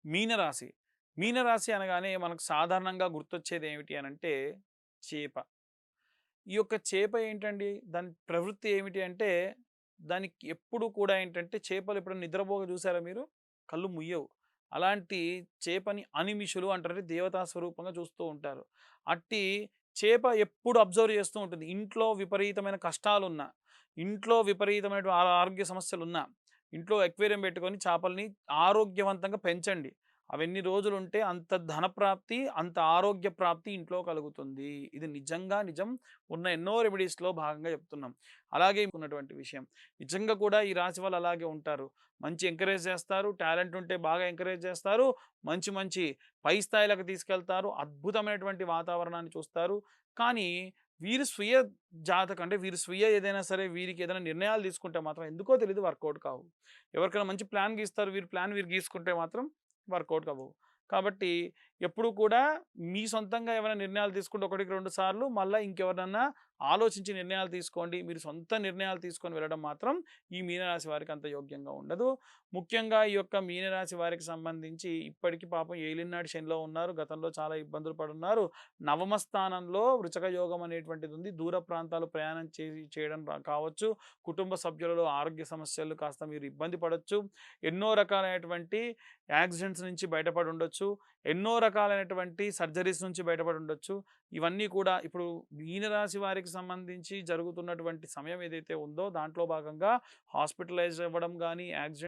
మీనరాశి. మీనరాశి అనగానే మనకు సాధారణంగా గుర్తొచ్చేది ఏమిటి అనంటే చేప. ఈ యొక్క చేప ఏంటండి? దాని ప్రవృత్తి ఏమిటి అంటే, దానికి ఎప్పుడు కూడా ఏంటంటే చేపలు ఎప్పుడైనా నిద్రపోగా చూసారా మీరు? కళ్ళు ముయ్యవు. అలాంటి చేపని అనిమిషులు అంటారు. అంటే దేవతా స్వరూపంగా చూస్తూ ఉంటారు. అట్టి చేప ఎప్పుడు అబ్జర్వ్ చేస్తూ ఉంటుంది. ఇంట్లో విపరీతమైన కష్టాలున్నా, ఇంట్లో విపరీతమైన ఆరోగ్య సమస్యలున్నా, ఇంట్లో ఎక్వేరియం పెట్టుకొని చేపల్ని ఆరోగ్యవంతంగా పెంచండి. అవెన్ని రోజులుంటే అంత ధన ప్రాప్తి, అంత ఆరోగ్య ప్రాప్తి ఇంట్లో కలుగుతుంది. ఇది నిజంగా నిజం. ఉన్న ఎన్నో రెమెడీస్‌లో భాగంగా చెప్తున్నాం. అలాగే ఉన్నటువంటి విషయం. నిజంగా కూడా ఈ రాశి వాళ్ళు అలాగే ఉంటారు. మంచి ఎంకరేజ్ చేస్తారు. టాలెంట్ ఉంటే బాగా ఎంకరేజ్ చేస్తారు. మంచి మంచి పై స్థాయిలకు తీసుకెళ్తారు. అద్భుతమైనటువంటి వాతావరణాన్ని చూస్తారు. కానీ వీరు స్వీయ జాతకం అంటే వీరు స్వీయ ఏదైనా సరే వీరికి ఏదైనా నిర్ణయాలు తీసుకుంటే మాత్రం ఎందుకో తెలీదు వర్కౌట్ కావు. ఎవరికైనా మంచి ప్లాన్ గీస్తారు. వీరు ప్లాన్ వీరు గీసుకుంటే మాత్రం వర్కౌట్ అవ్వవు. కాబట్టి ఎప్పుడు కూడా మీ సొంతంగా ఏమైనా నిర్ణయాలు తీసుకుంటే ఒకటికి 2 సార్లు మళ్ళా ఇంకెవరినన్నా ఆలోచించి నిర్ణయాలు తీసుకోండి. మీరు సొంత నిర్ణయాలు తీసుకొని వెళ్ళడం మాత్రం ఈ మీనరాశి వారికి అంత యోగ్యంగా ఉండదు. ముఖ్యంగా ఈ యొక్క మీనరాశి వారికి సంబంధించి ఇప్పటికి పాపం ఏలినాటి శనిలో ఉన్నారు. గతంలో చాలా ఇబ్బందులు పడున్నారు. నవమ స్థానంలో వృషక యోగం అనేటువంటిది ఉంది. దూర ప్రాంతాలు ప్రయాణం చేయడం కావచ్చు. కుటుంబ సభ్యులలో ఆరోగ్య సమస్యలు కాస్త మీరు ఇబ్బంది పడొచ్చు. ఎన్నో రకాలైనటువంటి యాక్సిడెంట్స్ నుంచి బయటపడి ఉండొచ్చు. ఎన్నో రకాలైనటువంటి సర్జరీస్ నుంచి బయటపడి ఉండొచ్చు. ఇవన్నీ కూడా ఇప్పుడు మీనరాశి వారికి సంబంధించి జరుగుతున్నటువంటి సమయం ఏదైతే ఉందో దాంట్లో భాగంగా హాస్పిటలైజ్ అవ్వడం గానీ, యాక్సిడెంట్